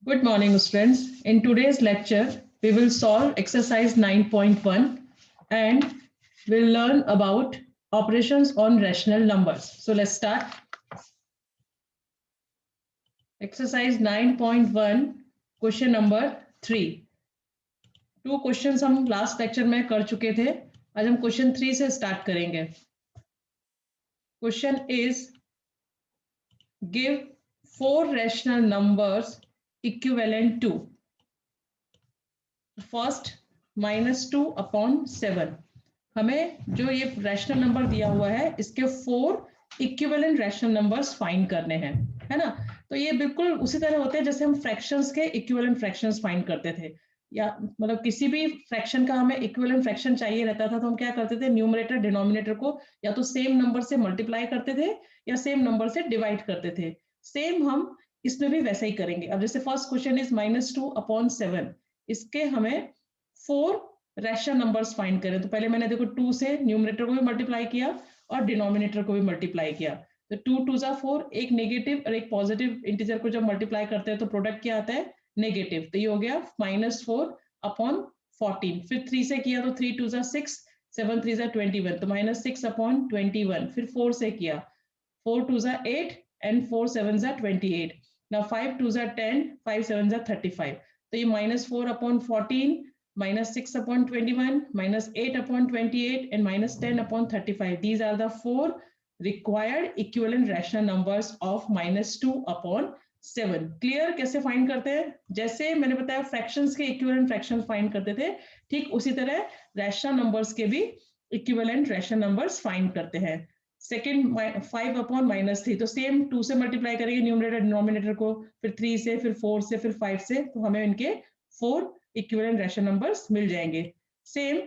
Good morning, students. In today's lecture, we will solve exercise 9.1 and we'll learn about operations on rational numbers. So let's start. Exercise 9.1, question number 3. Two questions हम last lecture में कर चुके थे. आज हम question 3 से start करेंगे. Question is, give 4 rational numbers equivalent to first -2/7. हमें जो ये रैशनल नंबर दिया हुआ है इसके 4 इक्विवेलेंट रैशनल नंबर्स फाइंड करने हैं, है ना. तो ये बिल्कुल उसी तरह होते हैं जैसे हम फ्रैक्शंस के इक्विवेलेंट फ्रैक्शंस फाइंड करते थे, या मतलब किसी भी फ्रैक्शन का हमें इक्विवेलेंट फ्रैक्शन चाहिए रहता था तो हम क्या करते थे, न्यूमरेटर डिनोमिनेटर को या तो सेम नंबर से मल्टीप्लाई करते थे या सेम नंबर से डिवाइड करते थे. सेम हम इसमें भी वैसा ही करेंगे. अब जैसे फर्स्ट क्वेश्चन इज -2/7, इसके हमें 4 रैशनल नंबर्स फाइंड करें. तो पहले मैंने देखो 2 से न्यूमरेटर को भी मल्टीप्लाई किया और डिनोमिनेटर को भी मल्टीप्लाई किया. तो 2 2 जा 4, एक नेगेटिव और एक पॉजिटिव इंटीजर को जब मल्टीप्लाई करते हैं तो प्रोडक्ट क्या आता है, नेगेटिव. तो ये हो गया -4/14. फिर 3 से किया तो 3 2 जा 6, 7 3 जा 21, तो -6/21. फिर 4 से किया, 4 2 जा 8 एंड 4 7 जा 28. Now 5 2 are 10, 5 7 are 35. तो ये -4/14, -6/21, -8/28 and -10/35. These are the 4 required equivalent rational numbers of -2/7. Clear कैसे फाइंड करते हैं? जैसे मैंने बताया फ्रैक्शंस के इक्विवेलेंट फ्रैक्शन फाइंड करते थे, ठीक उसी तरह रैशनल नंबर्स के भी इक्विवेलेंट रैशनल नंबर्स फाइंड करते हैं. सेकेंड 5/-3, तो सेम 2 से मल्टीप्लाई करेंगे न्यूमरेटर डिनोमिनेटर को, फिर 3 से, फिर 4 से, फिर 5 से, तो हमें इनके 4 इक्विवेलेंट रैशनल नंबर्स मिल जाएंगे. सेम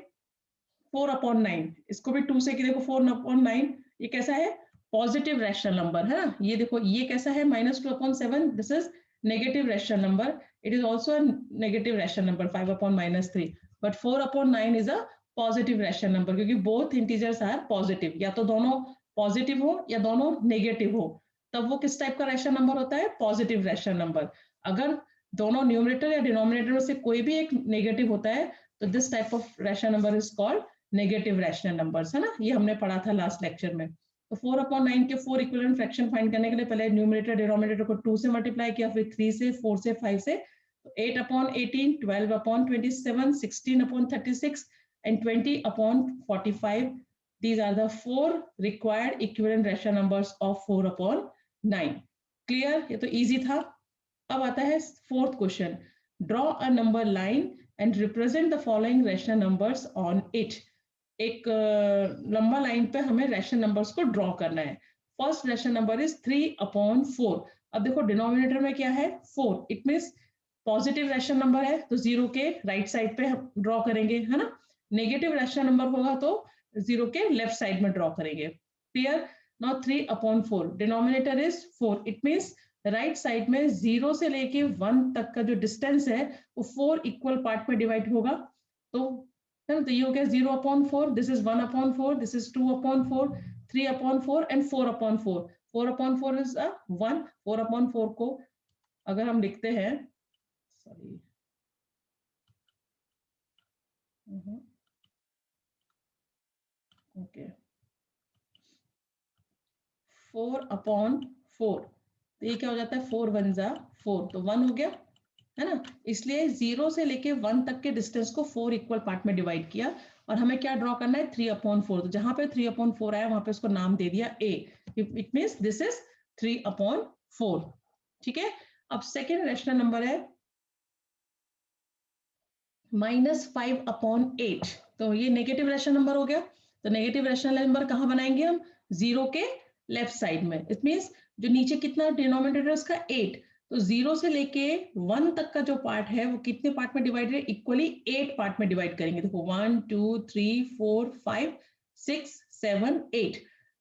4/9, इसको भी 2 से की, देखो 4/9 ये कैसा है, पॉजिटिव रैशनल नंबर है ना. ये देखो ये कैसा है, -2/7, this is negative rational number. It is also a negative rational number 5/-3, but 4/9 is a positive rational number क्योंकि बोथ इंटीजर्स आर पॉजिटिव. या तो दोनों पॉजिटिव हो या दोनों नेगेटिव हो, तब वो किस टाइप का रैशनल नंबर होता है, पॉजिटिव रैशनल नंबर. अगर दोनों न्यूमरेटर या डिनोमिनेटर में से कोई भी एक नेगेटिव होता है तो this type of rational number is called negative rational numbers, है ना. ये हमने पढ़ा था लास्ट लेक्चर में. तो 4/9 के 4 इक्विवेलेंट फ्रैक्शन फाइंड करने के लिए पहले न्यूमरेटर डिनोमिनेटर को 2 से मल्टीप्लाई किया, फिर 3 से, 4 से, 5 से. तो 8/18, 12/27, 16/36 and 20/45. These are the 4 required equivalent rational numbers of 4/9. Clear, ये तो इजी था. अब आता है fourth question. Draw a number line and represent the following rational numbers on it. एक लंबा लाइन पे हमें रैशनल नंबर्स को ड्रॉ करना है. First rational number is 3/4. अब देखो डिनोमिनेटर में क्या है, 4. It means positive rational number है तो 0 के राइट साइड पे हम ड्रॉ करेंगे, है ना. नेगेटिव रैशनल नंबर होगा तो 0 के लेफ्ट साइड में ड्रॉ करेंगे. Clear. Now 3/4, denominator is 4. It means right side में 0 से लेके 1 तक का जो डिस्टेंस है वो 4 इक्वल पार्ट में डिवाइड होगा. तो ये हो गया 0/4, this is 1/4, this is 2/4, 3/4 and 4/4. 4/4 is 1. 4/4 को अगर हम लिखते हैं, सॉरी, ओके, 4/4, तो ये क्या हो जाता है, 4 1 जा 4, तो 1 हो गया, है ना. इसलिए 0 से लेके 1 तक के डिस्टेंस को 4 इक्वल पार्ट में डिवाइड किया और हमें क्या ड्रॉ करना है, 3/4. तो जहां पे 3/4 आया वहां पे उसको नाम दे दिया a. It means this is 3/4. ठीक है. अब सेकेंड रैशनल नंबर है -5/8. तो ये नेगेटिव रैशनल नंबर हो गया. तो नेगेटिव रैशनल नंबर कहाँ बनाएंगे हम, 0 के लेफ्ट साइड में. इट मीन्स जो नीचे कितना डिनोमिनेटर उसका 8, तो 0 से लेके 1 तक का जो पार्ट है वो कितने पार्ट में डिवाइड है, इक्वली 8 पार्ट में डिवाइड करेंगे. देखो 1 2 3 4 5 6 7 8.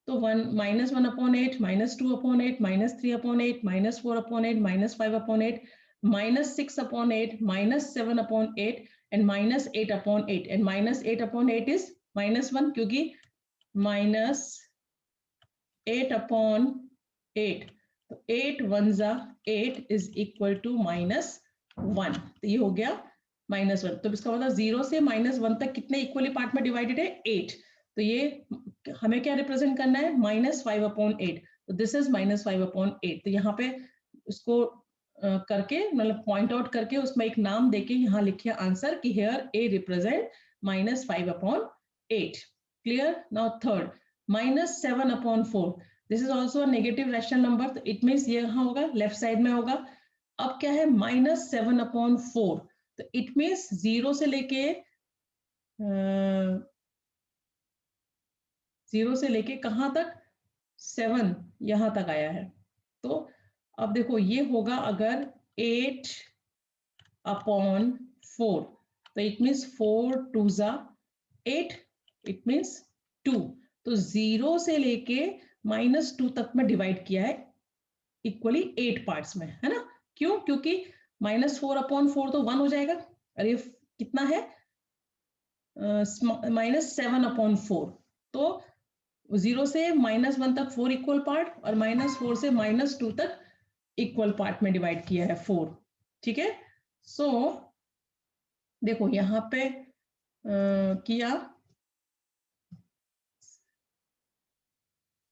तो 1/8, -2/8, -3/8, -4/8, -5/8, -6/8, -7/8 and -8/8. and -8/8 is -1 क्योंकि -8/8, तो 8 1 जा 8 is equal to -1. 1, तो ये हो गया -1। तो इसका मतलब 0 से -1 तक कितने इक्वली पार्ट में डिवाइडेड है? 8। तो ये हमें क्या रिप्रेजेंट करना है? -5/8। तो दिस इज -5/8। तो यहाँ पे उसको करके मतलब पॉइंट आउट करके उसमें एक नाम देके यहाँ लिखिए आंसर कि here A represent -5/8। Clear? Now third, -7/4। This is also a negative rational number, तो इट मीन्स ये यहाँ होगा, लेफ्ट साइड में होगा। अब क्या है? -7/4। तो इट मीन्स 0 से लेके 0 से लेके कहाँ तक? 7 यहाँ तक आया है। तो अब देखो ये होगा अगर 8/4, तो इट मीन्स 4 2 जा 8, इट मीन्स 2। तो 0 से लेके -2 तक में डिवाइड किया है इक्वली 8 पार्ट्स में, है ना? क्यों? क्योंकि -4/4 तो 1 हो जाएगा, और ये कितना है? -7/4। तो 0 से -1 तक 4 इक्वल पार्ट, और -4 से -2 तक इक्वल पार्ट में डिवाइड किया है 4। ठीक है? सो देखो यहाँ पे किया।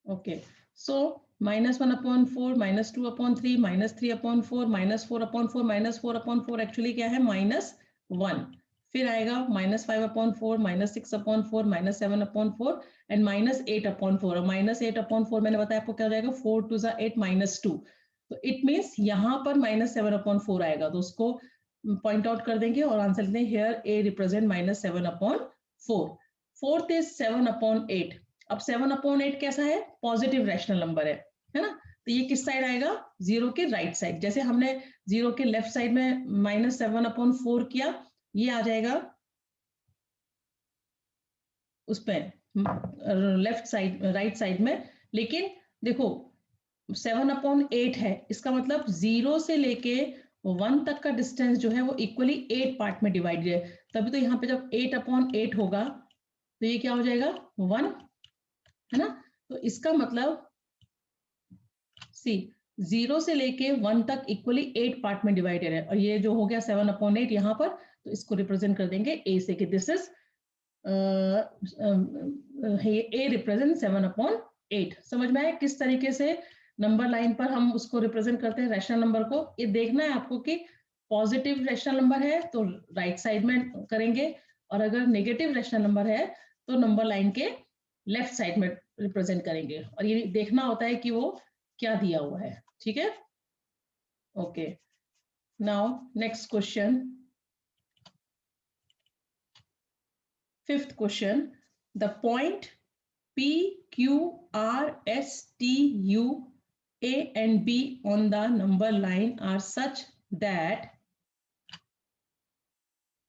ओके, सो -1/4, -2/3, -3/4, -4/4, -4/4 एक्चुअली क्या है? -1। फिर आएगा -5/4, -6/4, -7/4 एंड -8/4। -8/4 मैंने बताया आपको क्या हो जाएगा? 4 2 जा 8 -2। तो इट मीन्स यहाँ पर -7/4 आएगा, तो उसको पॉइंट आउट कर देंगे और आंसर लिखते हैं here A represent -7/4। Fourth is 7/8। अब 7/8 कैसा है? पॉजिटिव रैशनल नंबर है ना? तो ये किस साइड आएगा? 0 के राइट साइड। जैसे हमने 0 के लेफ्ट साइड में -7/4 किया, ये आ जाएगा उस पे लेफ्ट साइड, राइट साइड में। लेकिन देखो 7/8 है, इसका मतलब 0 से लेके 1 तक का डिस्टेंस जो है वो इक्वली 8 पार्ट में डिवाइडेड है। तभी तो यहाँ पे जब 8/8 होगा तो ये क्या हो जाएगा? 1, है ना? तो इसका मतलब सी 0 से लेके 1 तक इक्वली 8 पार्ट में डिवाइडेड है, और ये जो हो गया 7/8 यहाँ पर, तो इसको रिप्रेजेंट कर देंगे ए से कि दिस इज ए रिप्रेजेंट 7/8। समझ में आया किस तरीके से नंबर लाइन पर हम उसको रिप्रेजेंट करते हैं रैशनल नंबर को? ये देखना है आपको कि पॉजिटिव रैशनल नंबर है तो राइट साइड में करेंगे, और अगर नेगेटिव रैशनल नंबर है तो नंबर लाइन के लेफ्ट साइड में रिप्रेजेंट करेंगे, और ये देखना होता है कि वो क्या दिया हुआ है। ठीक है? Okay, now next question, fifth question. The point P, Q, R, S, T, U, A and B on the number line are such that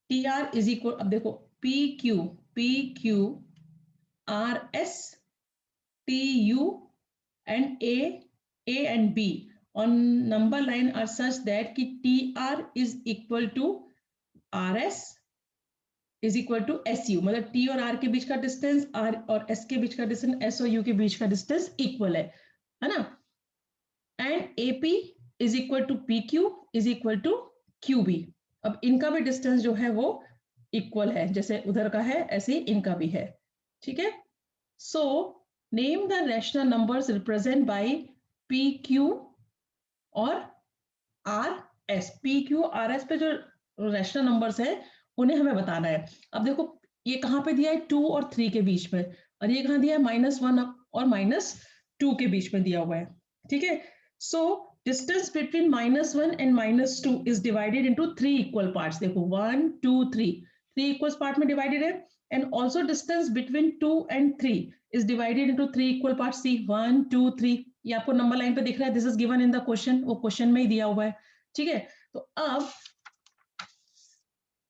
TR is equal, अब देखो P, Q, R, S, T, U and A and B on number line are such that कि TR is equal to RS is equal to S U. मतलब T और R के बीच का distance, are और S के बीच का डिस्टेंस, एस और यू के बीच का डिस्टेंस इक्वल है ना? And AP is equal to P Q is equal to Q B. अब इनका भी डिस्टेंस जो है वो इक्वल है, जैसे उधर का है ऐसे ही इनका भी है। ठीक है? So name the rational numbers represent by P Q और R S. P Q R S पे जो रैशनल नंबर्स है उन्हें हमें बताना है। अब देखो ये कहाँ पे दिया है? 2 और 3 के बीच में, और ये कहाँ दिया है? -1 और -2 के बीच में दिया हुआ है। ठीक है? So distance between -1 and -2 is divided into 3 equal parts. देखो 1 2 3 3 इक्वल पार्ट में डिवाइडेड है, and also distance between 2 and 3 is divided into 3 equal parts. See 1 2 3, ये आपको नंबर लाइन पे दिख रहा है, this is given in the question, वो क्वेश्चन में ही दिया हुआ है। ठीक है? तो अब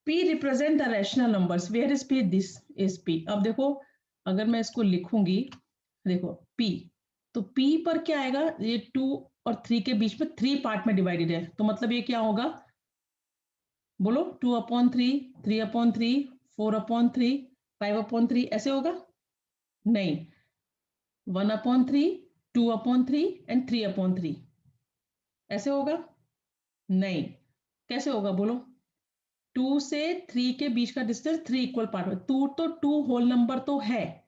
P represent the rational numbers, where is P? This is P। अब देखो अगर मैं इसको लिखूंगी, देखो P, तो P पर क्या आएगा? ये 2 और 3 के बीच में 3 पार्ट में डिवाइडेड है, तो मतलब ये क्या होगा? बोलो 2/3, 3/3, 4/3, 5/3, ऐसे होगा? नहीं, 1/3, 2/3 एंड 3/3, ऐसे होगा? नहीं, कैसे होगा बोलो? 2 से 3 के बीच का डिस्टेंस 3 इक्वल पार्ट में, 2 होल नंबर तो है,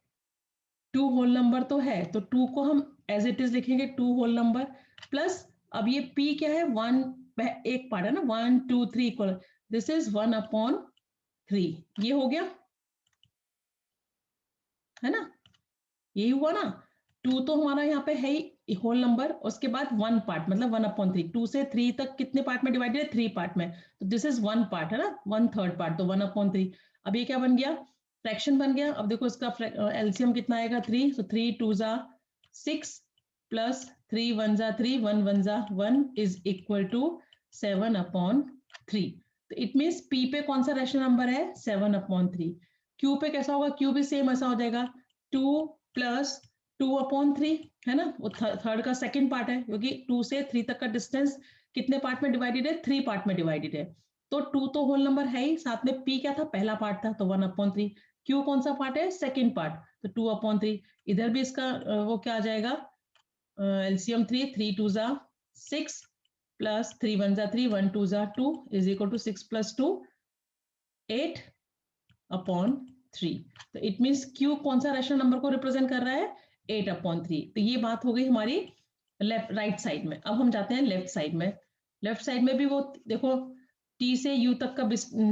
2 होल नंबर तो है, तो 2 को हम एज इट इज लिखेंगे 2 होल नंबर प्लस, अब ये p क्या है, 1, एक पार्ट है ना, 1 2 3 इक्वल, दिस इज 1/3, ये हो गया है ना, यही हुआ ना। 2 तो हमारा यहाँ पे है ही होल नंबर, उसके बाद 1 पार्ट मतलब 1/3, 2 से 3 तक कितने पार्ट में डिवाइडेड है, 3 पार्ट में, तो दिस इज 1 पार्ट है ना, 1/3 पार्ट, तो 1/3। अब ये क्या बन गया, फ्रैक्शन बन गया। अब देखो इसका एलसीएम कितना आएगा, 3, तो 3 2 जा 6 प्लस 3 1 जा 3, 1 1 जा 1 इज इक्वल टू 7/3। तो इट मीन्स पी पे कौन सा रैशनल नंबर है, 7/3। क्यू पे कैसा होगा, क्यू भी सेम ऐसा हो जाएगा, 2 प्लस 2/3 है ना, वो थर्ड का सेकंड पार्ट है, क्योंकि 2 से 3 तक का डिस्टेंस कितने पार्ट में डिवाइडेड है, 3 पार्ट में डिवाइडेड है, तो 2 तो होल नंबर है ही, साथ में p क्या था, पहला पार्ट था, तो 1/3। q कौन सा पार्ट है, सेकंड पार्ट, तो 2/3। इधर भी इसका वो क्या आ जाएगा, एलसीएम 3, 3 2 जा 6 प्लस 3 1 जा 3, 1 2 जा 2 इज इक्वल टू 6 प्लस 2 8/3। तो इट मीन्स q कौन सा रैशनल नंबर को रिप्रेजेंट कर रहा है, 8/3। तो ये बात हो गई हमारी लेफ्ट राइट साइड में। अब हम जाते हैं लेफ्ट साइड में। लेफ्ट साइड में भी वो देखो, t से u तक का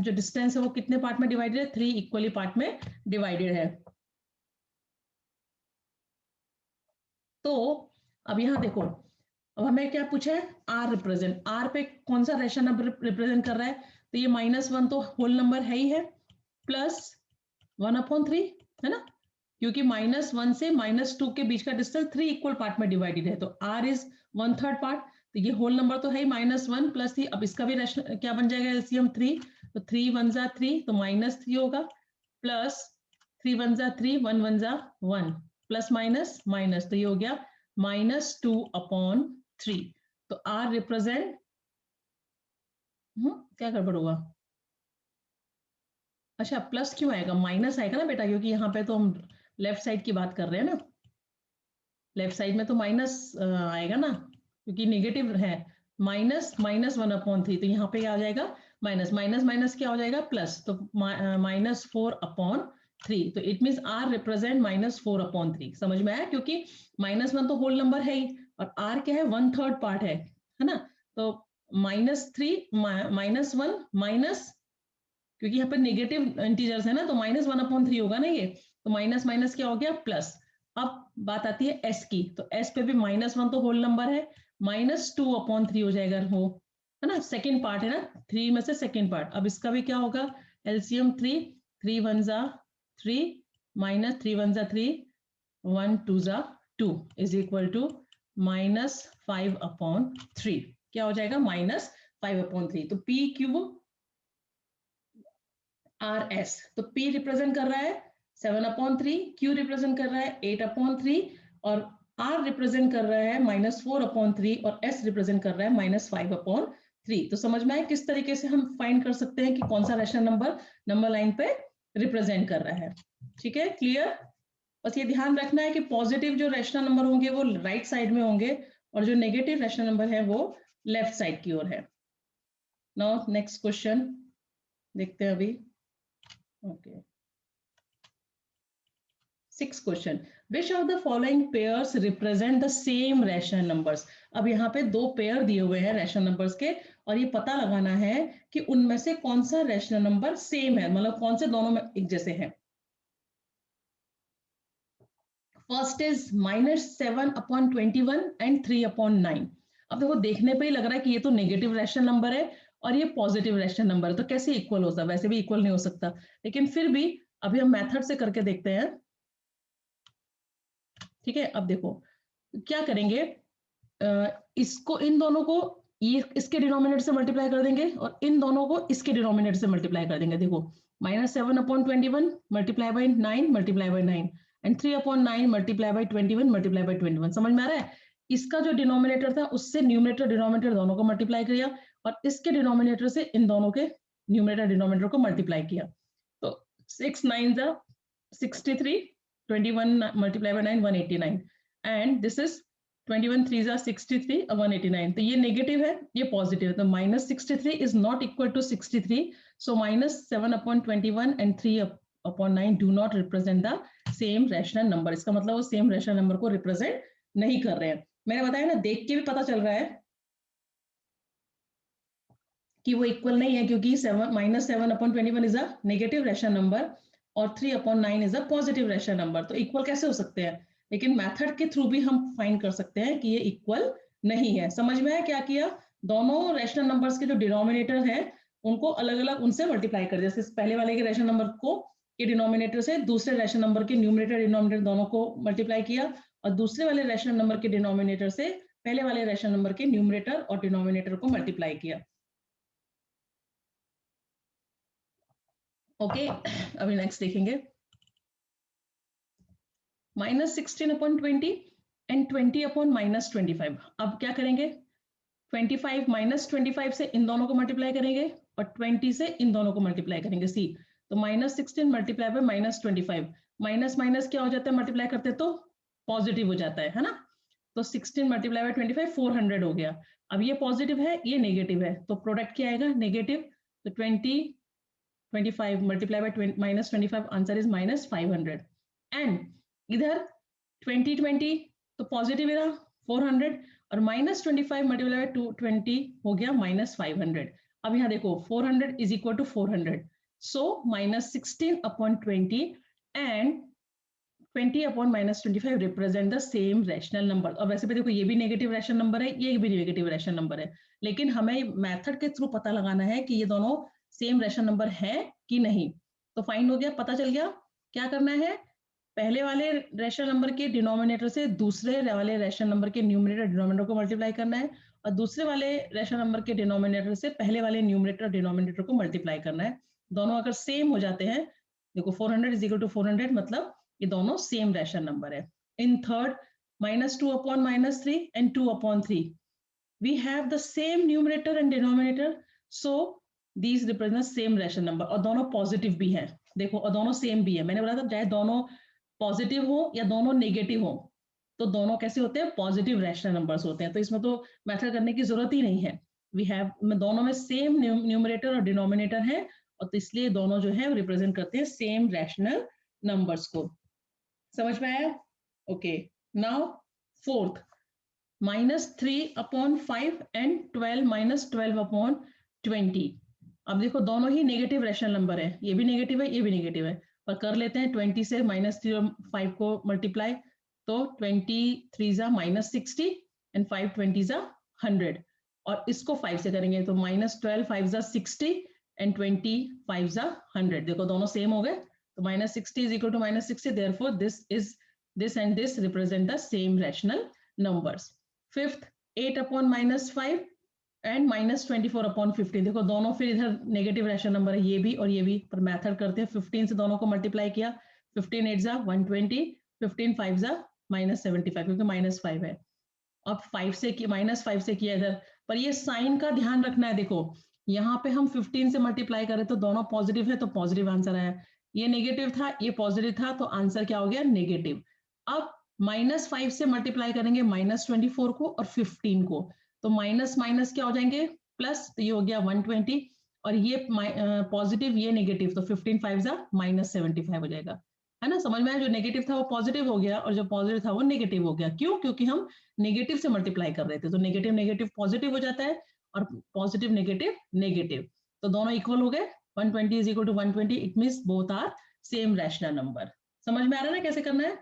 जो डिस्टेंस है वो कितने पार्ट में डिवाइडेड है, 3 इक्वली पार्ट में डिवाइडेड है। तो अब यहाँ देखो, अब हमें क्या पूछा है, r रिप्रेजेंट, r पे कौन सा रैशनल नंबर रिप्रेजेंट कर रहा है, तो ये -1 तो होल नंबर है ही है, प्लस 1/3 है ना, क्योंकि -1 से -2 के बीच का डिस्टेंस 3 इक्वल पार्ट में डिवाइडेड है, तो r इज 1/3 पार्ट, तो ये होल नंबर तो है ही, -1 प्लस 3। अब इसका भी रेशनल क्या बन जाएगा, एलसीएम 3, तो 3 1 जा 3, तो -3 होगा, प्लस 3 1 जा 3, 1 1 जा 1, प्लस माइनस माइनस, तो ये हो गया -2/3। तो r रिप्रेजेंट, क्या गड़बड़ हुआ, अच्छा प्लस क्यों आएगा, माइनस आएगा ना बेटा, क्योंकि यहाँ पे तो हम लेफ्ट साइड की बात कर रहे हैं ना, लेफ्ट साइड में तो माइनस आएगा ना, क्योंकि नेगेटिव है, -1/3, तो यहाँ पे क्या आ जाएगा, माइनस माइनस माइनस क्या हो जाएगा, प्लस, तो -4/3। तो इट मीन्स r रिप्रेजेंट -4/3। समझ में आया, क्योंकि -1 तो होल नंबर है ही, और r क्या है, 1/3 पार्ट है ना, तो -3 -1 माइनस, क्योंकि यहाँ पे नेगेटिव इंटीजर्स है ना, तो -1/3 होगा ना ये, तो माइनस माइनस क्या हो गया, प्लस। अब बात आती है s की, तो s पे भी -1 तो होल नंबर है, -2/3 हो जाएगा वो, है ना, सेकेंड पार्ट है ना, 3 में से सेकेंड पार्ट। अब इसका भी क्या होगा, एलसीएम 3, 3 1 जा 3, -3 1 जा 3, 1 2 जा 2 इज इक्वल टू -5/3। क्या हो जाएगा, -5/3। तो p क्यूब आर एस, तो P रिप्रेजेंट कर रहा है 7/3, Q रिप्रेजेंट कर रहा है 8/3, और R रिप्रेजेंट कर रहा है -4/3, और S रिप्रेजेंट कर रहा है -5/3। तो समझ में आया किस तरीके से हम फाइंड कर सकते हैं कि कौन सा रैशनल नंबर नंबर लाइन पे रिप्रेजेंट कर रहा है। ठीक है, क्लियर। बस ये ध्यान रखना है कि पॉजिटिव जो रैशनल नंबर होंगे वो राइट साइड में होंगे, और जो नेगेटिव रैशनल नंबर है वो लेफ्ट साइड की ओर है। नाउ नेक्स्ट क्वेश्चन देखते हैं अभी। Okay. Sixth question. Which of the following pairs represent the same rational numbers? अब यहाँ पे दो पेयर दिए हुए हैं रैशनल नंबर्स के, और ये पता लगाना है कि उनमें से कौन सा रैशनल नंबर सेम है, मतलब कौन से दोनों में एक जैसे हैं। First is -7/21 and 3/9। अब देखो, देखने पे ही लग रहा है कि ये तो नेगेटिव रैशनल नंबर है और ये पॉजिटिव रैशनल नंबर है, तो कैसे इक्वल हो सकता, वैसे भी इक्वल नहीं हो सकता, लेकिन फिर भी अभी हम मेथड से करके देखते हैं। ठीक है, अब देखो क्या करेंगे, इसको, इन दोनों को ये इसके डिनोमिनेटर से मल्टीप्लाई कर देंगे, और इन दोनों को इसके डिनोमिनेटर से मल्टीप्लाई कर देंगे। देखो, -7/21 multiply by 9 multiply by 9 and 3/9 multiply by 21 multiply by 21। समझ में आ रहा है, इसका जो डिनोमिनेटर था उससे न्यूमरेटर डिनोमिनेटर दोनों को मल्टीप्लाई किया, और इसके डिनोमिनेटर से इन दोनों के न्यूमरेटर डिनोमिनेटर को मल्टीप्लाई किया, तो 6 9 63, 21 multiplied by 9 189, and this is 21 3 जा 63 और 189, तो ये नेगेटिव है, ये पॉजिटिव है, तो -63 is not equal to 63, so -7/21 and 3/9 do not represent the same rational number. इसका मतलब वो सेम रैशनल नंबर को रिप्रेजेंट नहीं कर रहे हैं। मैंने बताया ना, देख के भी पता चल रहा है कि वो इक्वल नहीं है, क्योंकि -7/21 is a negative rational number और 3/9 is a positive rational number, तो इक्वल कैसे हो सकते हैं? लेकिन मेथड के थ्रू भी हम फाइंड कर सकते हैं कि ये इक्वल नहीं है। समझ में है क्या किया? दोनों रैशनल नंबर्स के जो डिनोमिनेटर है उनको अलग अलग उनसे मल्टीप्लाई कर, जैसे पहले वाले के रैशनल नंबर को के डिनोमिनेटर से दूसरे रैशनल नंबर के न्यूमरेटर डिनोमिनेटर दोनों को मल्टीप्लाई किया, और दूसरे वाले रैशनल नंबर के डिनोमिनेटर से पहले वाले रैशनल नंबर के न्यूमरेटर और डिनोमिनेटर को मल्टीप्लाई किया। ओके अभी नेक्स्ट देखेंगे, -16/20 एंड 20/-25। अब क्या करेंगे? 25 -25 से इन दोनों को मल्टीप्लाई करेंगे और 20 से इन दोनों को मल्टीप्लाई करेंगे। सी, तो -16 मल्टीप्लाई बाय -25, माइनस माइनस क्या हो जाता है मल्टीप्लाई करते तो पॉजिटिव हो जाता है ना। तो 16 मल्टीप्लाई बाय 25 400 हो गया। अब ये पॉजिटिव है, ये नेगेटिव है, तो प्रोडक्ट क्या आएगा? नेगेटिव। तो 25 multiply by -25, answer is -500। And इधर 20 तो पॉजिटिव रहा 400, और -25 मल्टीप्लाई बाय 220 हो गया -500। अब यहाँ देखो 400 is equal to 400, so -16/20 and 20/-25 represent the same rational number. और वैसे भी देखो ये भी नेगेटिव रैशनल नंबर है, ये भी नेगेटिव रैशनल नंबर है, लेकिन हमें मेथड के थ्रू पता लगाना है कि ये दोनों सेम रैशनल नंबर है कि नहीं। तो फाइंड हो गया, पता चल गया। क्या करना है? पहले वाले रैशनल नंबर के डिनोमिनेटर से दूसरे वाले रैशनल नंबर के न्यूमरेटर डिनोमिनेटर को मल्टीप्लाई करना है, और दूसरे वाले रैशनल नंबर के डिनोमिनेटर से पहले वाले न्यूमरेटर डिनोमिनेटर को मल्टीप्लाई करना है। दोनों अगर सेम हो जाते हैं, देखो 400 इज इक्वल टू 400, मतलब ये दोनों सेम रैशनल नंबर है। In third, -2/-3 and 2/3, we have the same numerator and denominator, so these represent same rational number, और दोनों पॉजिटिव भी है। देखो और दोनों सेम भी है, मैंने बोला था चाहे दोनों पॉजिटिव हो या दोनों नेगेटिव हो, तो दोनों कैसे होते हैं? पॉजिटिव रैशनल नंबर्स होते हैं, तो इसमें तो मेथड करने की जरूरत ही नहीं है। वी हैव, दोनों में सेम न्यूमरेटर और डिनोमिनेटर है, और तो इसलिए दोनों जो है रिप्रेजेंट करते हैं सेम रैशनल नंबर्स को। समझ में आया? ओके, नाउ फोर्थ, -3/5 एंड 12 अब देखो दोनों ही नेगेटिव रैशनल नंबर है, ये भी नेगेटिव है, ये भी नेगेटिव है, पर कर लेते हैं 20 से -3 और 5 को मल्टीप्लाई, तो 23 -60 एंड 5 20 100, और इसको 5 से करेंगे तो -12 5 60 एंड 25 100। देखो दोनों सेम हो गए, तो -60 is equal to -60, therefore this and this represent the same rational numbers. Fifth, 8/-5 and -24/15, देखो दोनों फिर इधर नेगेटिव रैशनल नंबर है, ये भी और ये भी, पर मेथड करते हैं 15 से दोनों को मल्टीप्लाई किया, 15 8 120, 15 5 -75, क्योंकि -5 है। अब 5 से -5 से किया इधर, पर ये साइन का ध्यान रखना है। देखो यहाँ पे हम 15 से मल्टीप्लाई करें तो दोनों पॉजिटिव है, तो पॉजिटिव आंसर आया, ये नेगेटिव था, ये पॉजिटिव था, तो आंसर क्या हो गया? नेगेटिव। अब -5 से मल्टीप्लाई करेंगे -24 को और 15 को, तो माइनस माइनस क्या हो जाएंगे? प्लस, तो ये हो गया 120, और ये पॉजिटिव, ये नेगेटिव, तो 15 5 -75 हो जाएगा, है ना। समझ में आया? जो नेगेटिव था वो पॉजिटिव हो गया और जो पॉजिटिव था वो नेगेटिव हो गया। क्यों? क्योंकि हम नेगेटिव से मल्टीप्लाई कर रहे थे, तो नेगेटिव नेगेटिव पॉजिटिव हो जाता है और पॉजिटिव नेगेटिव नेगेटिव, तो दोनों इक्वल हो गए। 120 is equal to 120, it means both are same rational number. समझ में आ रहा है ना कैसे करना है?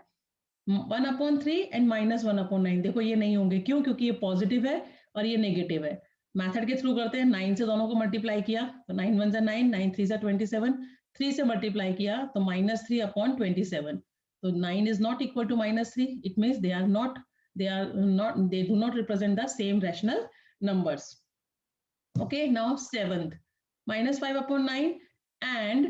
1/3 एंड -1/9, देखो ये नहीं होंगे, क्यों? क्योंकि ये पॉजिटिव है और ये नेगेटिव है। मेथड के थ्रू करते हैं, 9 से दोनों को मल्टीप्लाई किया तो 9 1 9, 9 3 27, 3 से मल्टीप्लाई किया तो -3/27, तो 9 is not equal to -3, it means they do not represent the same rational numbers. Okay, now 7th, -5/9 and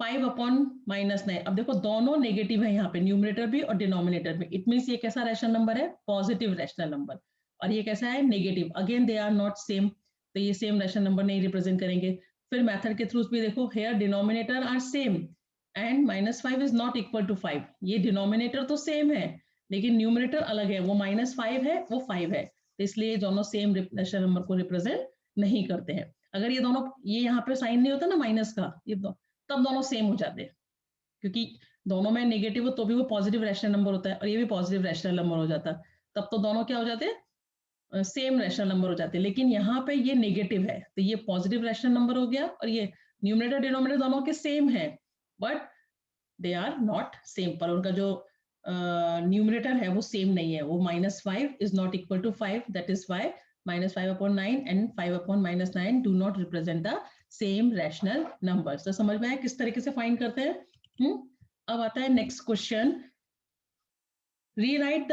5/-9। अब देखो दोनों नेगेटिव है यहाँ पे, न्यूमरेटर भी और डिनोमिनेटर भी, इट मींस ये कैसा रैशनल नंबर है? Positive rational number. और ये कैसा है? Negative. Again they are not same, तो ये सेम रैशनल नंबर नहीं रिप्रेजेंट करेंगे। फिर मेथड के थ्रू भी देखो, here denominator are same and -5 is not equal to 5, ये डिनोमिनेटर तो सेम है लेकिन न्यूमरेटर अलग है, वो -5 है, वो 5 है, तो इसलिए दोनों सेम रैशनल नंबर को रिप्रेजेंट नहीं करते हैं। अगर ये दोनों, ये यहाँ पे साइन नहीं होता ना माइनस का, ये तब दोनों सेम हो जाते हैं, क्योंकि दोनों में नेगेटिव हो तो भी वो पॉजिटिव रैशनल नंबर होता है और ये भी पॉजिटिव रैशनल नंबर हो जाता है, तब तो दोनों क्या हो जाते हैं, सेम रैशनल नंबर हो जाते हैं। लेकिन यहाँ पे ये नेगेटिव है, तो ये पॉजिटिव रैशनल नंबर हो गया, और ये न्यूमरेटर डिनोमिनेटर दोनों के सेम है, but they are not same, पर उनका जो न्यूमरेटर है वो सेम नहीं है, वो -5 is not equal to 5, that is why -5/9 and 5/-9 do not represent the same rational numbers. तो समझ में आया किस तरीके से फाइंड करते हैं। अब आता है next question, rewrite the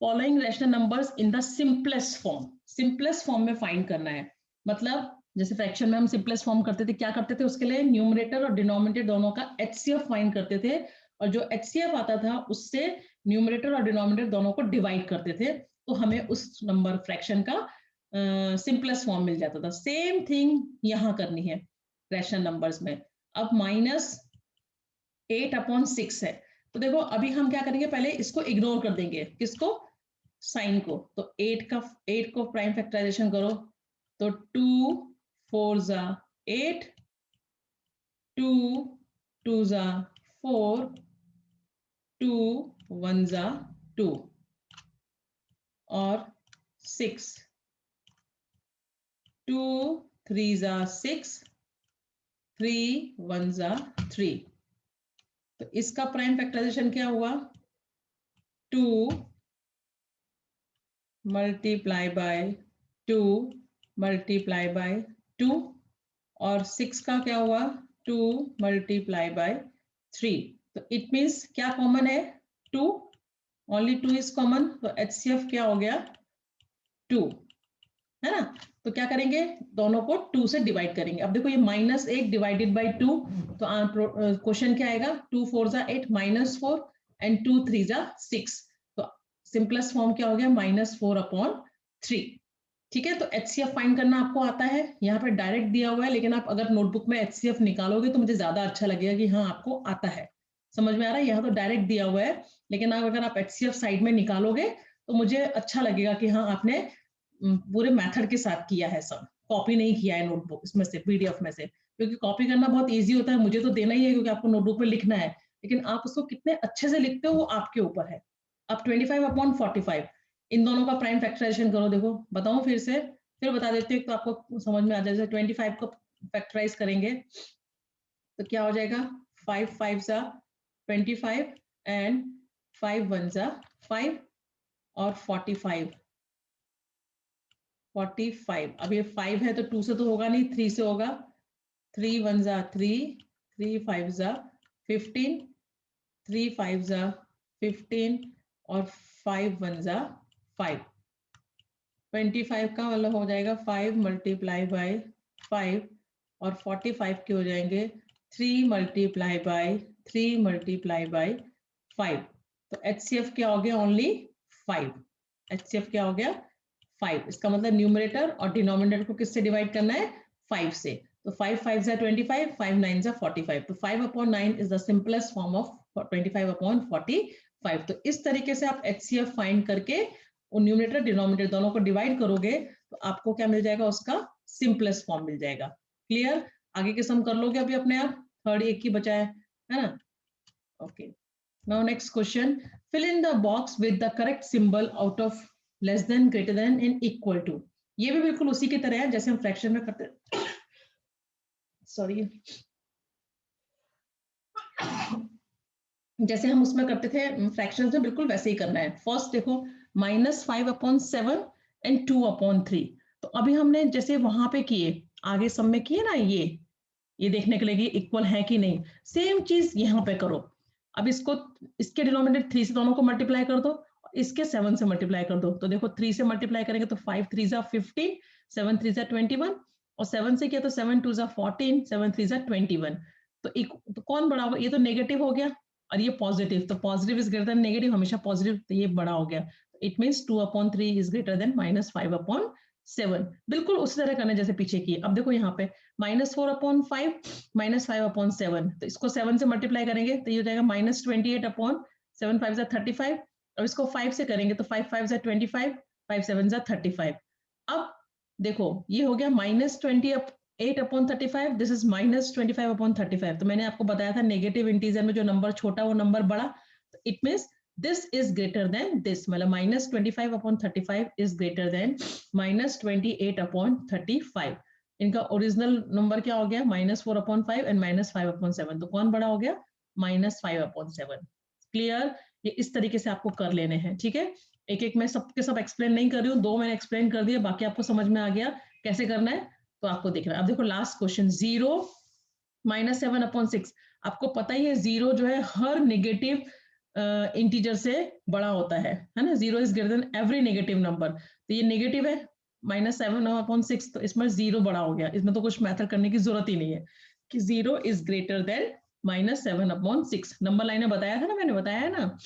following rational numbers in the simplest form. Simplest form में फाइंड करना है, मतलब जैसे फ्रैक्शन में हम सिंपलेस्ट फॉर्म करते थे, क्या करते थे, उसके लिए न्यूमरेटर और डिनोमिनेटर दोनों का HCF फाइंड करते थे, और जो HCF आता था उससे न्यूमरेटर और डिनोमिनेटर दोनों को डिवाइड करते थे, तो हमें उस नंबर फ्रैक्शन का सिंपलेस्ट फॉर्म मिल जाता था। सेम थिंग यहाँ करनी है रैशनल नंबर्स में। अब -8/6 है, तो देखो अभी हम क्या करेंगे, पहले इसको इग्नोर कर देंगे, किसको, साइन को। तो 8 को प्राइम फैक्टराइजेशन करो, तो 2 4 8, 2 2 4, 2 1 2, और 6, 2 3 6, 3 1 3। तो इसका प्राइम फैक्टराइजेशन क्या हुआ, 2 मल्टीप्लाई बाय 2 मल्टीप्लाई बाय 2, और 6 का क्या हुआ, 2 मल्टीप्लाई बाय 3। तो इट मीन्स क्या कॉमन है, 2, ओनली 2 इज कॉमन, तो HCF क्या हो गया, 2, है ना। तो क्या करेंगे, दोनों को 2 से डिवाइड करेंगे। अब देखो ये -8 डिवाइडेड बाय 2, तो क्वेश्चन क्या आएगा, 2 4 8 -4 एंड 2 3 6, तो सिंपलेस्ट फॉर्म क्या हो गया, -4/3। ठीक है, तो HCF फाइंड करना आपको आता है, यहाँ पे डायरेक्ट दिया हुआ है, लेकिन आप अगर नोटबुक में HCF निकालोगे तो मुझे ज्यादा अच्छा लगेगा कि हाँ आपको आता है। समझ में आ रहा है, यहाँ तो डायरेक्ट दिया हुआ है, लेकिन अगर आप HCF साइड में निकालोगे तो मुझे अच्छा लगेगा कि हाँ आपने पूरे मेथड के साथ किया है, सब कॉपी नहीं किया है नोटबुक इसमें से, PDF में से, क्योंकि कॉपी करना बहुत ईजी होता है, मुझे तो देना ही है क्योंकि आपको नोटबुक में लिखना है, लेकिन आप उसको कितने अच्छे से लिखते हो वो आपके ऊपर है। अब 25/45 इन दोनों का प्राइम फैक्टराइजेशन करो, देखो बताऊं फिर बता देती हूँ तो आपको समझ में आ जाए। जैसे 25 को फैक्टराइज करेंगे तो क्या हो जाएगा, 5 5 25 एंड 5 1 5, और 45। अब ये 5 है तो 2 से तो होगा नहीं, 3 से होगा, 3 1 3, 3 5 15, 3 5 15, और 5 1 5। 25 का मतलब हो जाएगा 5 मल्टीप्लाई बाय 5, और 45 के हो जाएंगे 3 मल्टीप्लाई बाय 3 मल्टीप्लाई बाय 5। तो HCF क्या हो गया, ओनली 5। HCF क्या हो गया, 5। इसका मतलब न्यूमरेटर और डिनोमिनेटर को किससे डिवाइड करना है, 5 से। तो 5 5 25, 5 9 45। तो 5/9 is the simplest form of 25/45। तो इस तरीके से आप HCF फाइंड करके न्यूमरेटर डिनोमिनेटर दोनों को डिवाइड करोगे तो आपको क्या मिल जाएगा, उसका सिंपलेस्ट फॉर्म मिल जाएगा। क्लियर, आगे के सम कर लोगे अभी अपने आप, थर्ड एक ही बचा है ना। Okay, now next question, fill in the box with the correct symbol out of less than, greater than and equal to. ये भी बिल्कुल उसी की तरह है जैसे हम फ्रैक्शन में करते, सॉरी, जैसे हम उसमें करते थे फ्रैक्शंस में, बिल्कुल वैसे ही करना है। फर्स्ट देखो, -5/7 एंड 2/3। तो अभी हमने जैसे वहां पे किए, आगे सब में किए ना, ये देखने के लिए कि इक्वल है कि नहीं, सेम चीज यहाँ पे करो। अब इसको, इसके डिनोमिनेटर 3 से दोनों को मल्टीप्लाई कर दो, इसके 7 से मल्टीप्लाई कर दो। तो देखो 3 से मल्टीप्लाई करेंगे तो 5 3 15, 7 3 21, और 7 से किया तो 7 2 14, 7 3 21। तो कौन बड़ा होगा, ये तो नेगेटिव हो गया, और ये पॉजिटिव, तो positive is greater than negative, हमेशा पॉजिटिव, तो ये बड़ा हो गया। It means 2/3 is greater than -5/7। बिल्कुल उसी तरह करना जैसे पीछे किए। अब देखो यहाँ पे -4/5 -5/7, तो इसको 7 से मल्टीप्लाई करेंगे तो ये हो जाएगा -28/7 5 35, अब इसको 5 से करेंगे तो 5 5 25, 5 7 35। अब देखो ये हो गया -28/35, दिस इज -25/35। तो मैंने आपको बताया था नेगेटिव इंटीजर में जो नंबर छोटा वो नंबर बड़ा, तो it means this is greater than this, मतलब -25/35 इज ग्रेटर देन -28/35। इनका ओरिजिनल नंबर क्या हो गया, -4/5 एंड -5/7। तो कौन बड़ा हो गया, -5/7। क्लियर, ये इस तरीके से आपको कर लेने हैं, ठीक है। एक एक मैं सबके सब एक्सप्लेन नहीं कर रही हूँ, 2 मैंने एक्सप्लेन कर दिया, बाकी आपको समझ में आ गया कैसे करना है, तो आपको देखना है। अब देखो लास्ट क्वेश्चन, 0 -7/6। आपको पता ही है 0 जो है हर नेगेटिव इंटीजर से बड़ा होता है ना। 0 is greater than every negative number, तो ये नेगेटिव है -7/6, तो इसमें 0 बड़ा हो गया, इसमें तो कुछ मैथड करने की जरूरत ही नहीं है कि 0 is greater than -7/6। Number line में बताया था ना, मैंने बताया है ना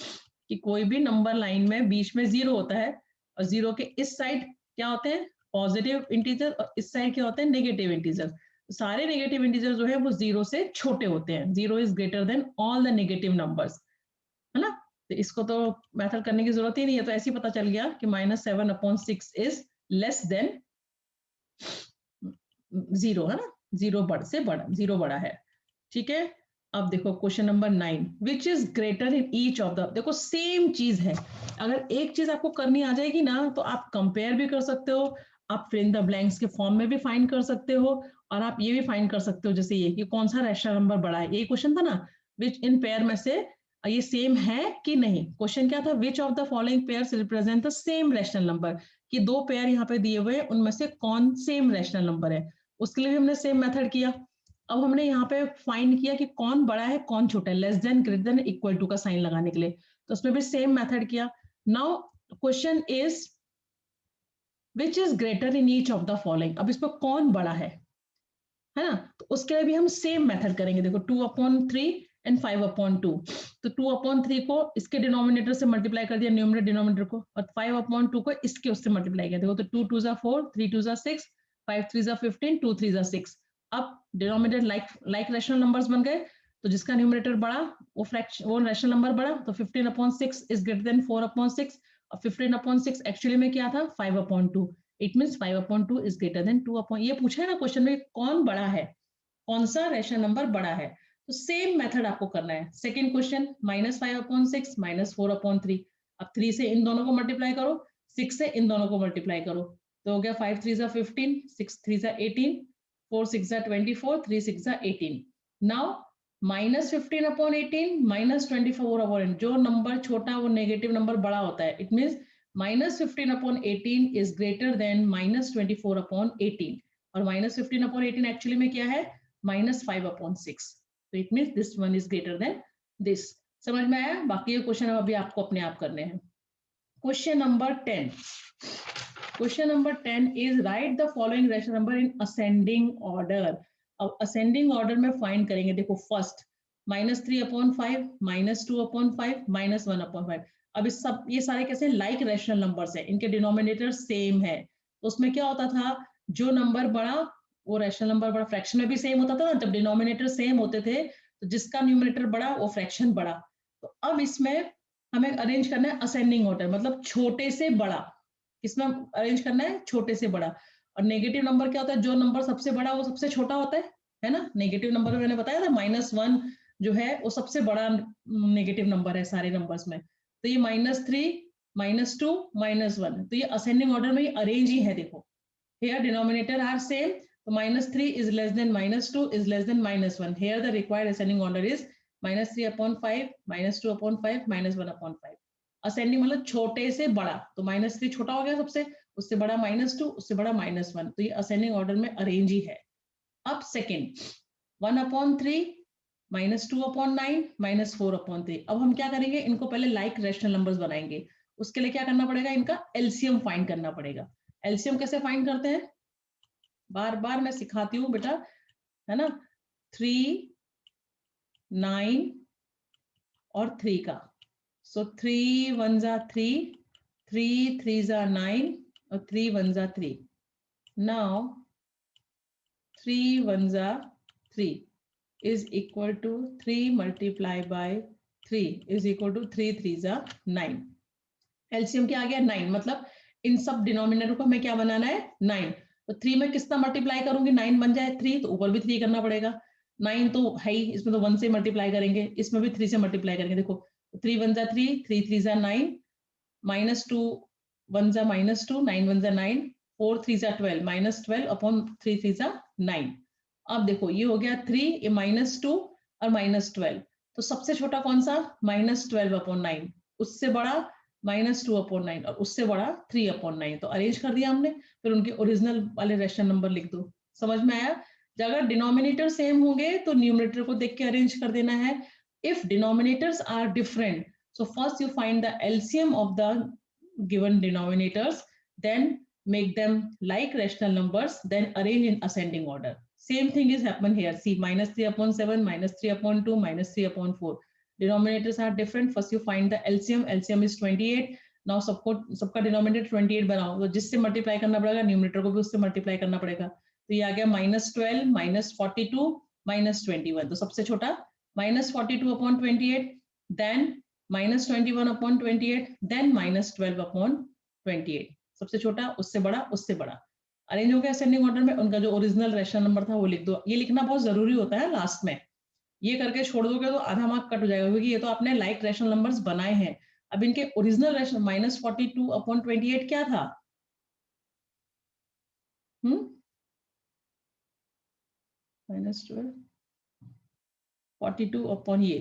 कि कोई भी नंबर लाइन में बीच में 0 होता है, और 0 के इस साइड क्या होते हैं, पॉजिटिव इंटीजर, और इस साइड क्या होते हैं, नेगेटिव इंटीजर। सारे नेगेटिव इंटीजर जो है वो 0 से छोटे होते हैं। 0 is greater than all the negative numbers, है ना। तो इसको तो मेथड करने की जरूरत ही नहीं है, तो ऐसे ही पता चल गया कि -7/6 इज लेस देन 0, है ना। 0 बड़ से बड़ा, 0 बड़ा है, ठीक है। अब देखो question number 9, which is greater in each of the, देखो सेम चीज है, अगर एक चीज आपको करनी आ जाएगी ना तो आप कंपेयर भी कर सकते हो, आप फिल इन द ब्लैंक्स के फॉर्म में भी फाइंड कर सकते हो, और आप ये भी फाइंड कर सकते हो जैसे ये कि कौन सा रैशनल नंबर बड़ा है। ये क्वेश्चन था ना, विच इन पेयर में से ये सेम है कि नहीं। क्वेश्चन क्या था, which of the following pairs represent the same rational number, कि 2 पेयर यहाँ पे दिए हुए हैं, उनमें से कौन सेम रैशनल नंबर है। उसके लिए भी हमने सेम मेथड किया। अब हमने यहाँ पे फाइंड किया कि कौन बड़ा है कौन छोटा है, less than, greater than, equal to का साइन लगाने के लिए, तो उसमें भी सेम मेथड किया। Now question is which is greater in each of the following, अब इसमें कौन बड़ा है ना। तो उसके लिए भी हम सेम मेथड करेंगे। देखो 2/3 एंड 5/2, तो 2/3 को इसके डिनोमिनेटर से मल्टीप्लाई कर दिया, न्यूमरेटर डिनोमिनेटर को, और 5/2 को इसके उससे मल्टीप्लाई किया। देखो तो 2 2 4, 3 2 6, 5 3 15, 2 3 6। अब डिनोमिनेटर लाइक रैशनल नंबर्स बन गए, तो जिसका न्यूमरेटर बड़ा वो रैशनल नंबर बड़ा, तो 15/6 इज ग्रेटर देन 4/6, और 15/6 एक्चुअली में क्या था, 5/2। It means 5/2 is greater than 2। ये पूछा है ना क्वेश्चन में, कौन बड़ा है, कौन सा रैशनल नंबर बड़ा है, तो सेम मेथड आपको करना है। Second question, -5/6 -4/3। अब 3 से इन दोनों को मल्टीप्लाई करो, 6 से इन दोनों को मल्टीप्लाई करो, तो हो गया 5 3 15, 6 3 18, 4 6 24, 3 6 18। नाउ -15/18 -24/8, जो नंबर छोटा वो नेगेटिव नंबर बड़ा होता है, it means -15/18 is greater than -24/18, और -15/18 एक्चुअली में क्या है, -5/6, तो it means this one is greater than this. समझ में आया। बाकी ये क्वेश्चन अभी आपको अपने आप करने हैं। Question number 10, question number 10 is right the following rational number in ascending order. अब असेंडिंग ऑर्डर में फाइंड करेंगे। देखो फर्स्ट -3/5 -2/5 -1/5। अब इस सब ये सारे कैसे लाइक रैशनल नंबर्स है, इनके डिनोमिनेटर सेम है, तो उसमें क्या होता था, जो नंबर बड़ा वो रैशनल नंबर बड़ा, फ्रैक्शन में भी सेम होता था ना, जब डिनोमिनेटर सेम होते थे तो जिसका न्यूमरेटर बड़ा वो फ्रैक्शन बड़ा। तो अब इसमें हमें अरेंज करना है असेंडिंग ऑर्डर, मतलब छोटे से बड़ा, इसमें अरेंज करना है छोटे से बड़ा। और नेगेटिव नंबर क्या होता है, जो नंबर सबसे बड़ा वो सबसे छोटा होता है ना। नेगेटिव नंबर में मैंने बताया था -1 जो है वो सबसे बड़ा नेगेटिव नंबर है सारे नंबर्स में, तो ये -3 -2 -1, तो ये असेंडिंग ऑर्डर में अरेंज ही है। देखो here denominator are same, so -3 is less than -2 is less than -1. Here the required ascending order is -3/5 -2/5 -1/5। Ascending मतलब छोटे से बड़ा, तो -3 छोटा हो गया सबसे, उससे बड़ा -2, उससे बड़ा -1, तो ये असेंडिंग ऑर्डर में अरेंज ही है। अब सेकेंड 1/3 -2/9 -4/3। अब हम क्या करेंगे, इनको पहले लाइक रैशनल नंबर्स बनाएंगे। उसके लिए क्या करना पड़ेगा, इनका एलसीएम फाइंड करना पड़ेगा। एलसीएम कैसे फाइंड करते हैं, बार बार मैं सिखाती हूँ बेटा, है ना। 3 9 और 3 का, सो 3 1 जा 3, 3 3 जा 9 और 3 1 जा 3। नाउ 3 1 जा 3 is equal to 3 multiplied by 3 is equal to 3 3 जा 9। एलसीएम क्या आ गया 9, मतलब इन सब डिनोमिनेटर को हमें क्या बनाना है 9। तो 3 में किसका मल्टीप्लाई करूंगी 9 बन जाए 3, तो ऊपर भी 3 करना पड़ेगा। 9 तो है ही, इसमें तो 1 से मल्टीप्लाई करेंगे, इसमें भी 3 से मल्टीप्लाई करेंगे। देखो 3 1 जा 3, 3 3 जा 9, -2 1 जा -2, 9 1 जा 9, 4 3 जा 12, -12 अपॉन 3 3 जा 9। अब देखो ये हो गया 3, ये -2 और -12, तो सबसे छोटा कौन सा -12 अपॉन 9, उससे बड़ा -2 अपॉन 9 और उससे बड़ा 3 अपॉन 9। तो अरेंज कर दिया हमने, फिर उनके ओरिजिनल वाले रेशनल नंबर लिख दो। समझ में आया? अगर डिनोमिनेटर सेम होंगे तो न्यूमरेटर को देख के अरेंज कर देना है। If denominators are different, so first you find the LCM of the given denominators, then make them like rational numbers, then arrange in ascending order. Same thing is happen here. See, -3 upon 7, -3 upon 2, -3 upon 4. Denominators are different. First you find the LCM. LCM is 28. Now सबका denominator 28 बनाओ, तो जिससे multiply करना पड़ेगा numerator को भी उससे multiply करना पड़ेगा। तो ये आ गया -12, -42, -21। तो सबसे छोटा -42 upon 28, then -21 upon 28, then -12 upon 28। सबसे छोटा उससे बड़ा उससे बड़ा। अरेंज हो गया असेंडिंग ऑर्डर में। उनका जो ओरिजिनल रेशनल नंबर था वो लिख दो। ये लिखना बहुत जरूरी होता है लास्ट में, ये करके छोड़ दोगे तो आधा मार्क कट हो जाएगा, क्योंकि ये तो आपने लाइक रेशनल नंबर्स बनाए हैं। अब इनके ओरिजिनल रेशनल -42 अपॉन 28 क्या था? -12 42 अपॉन ये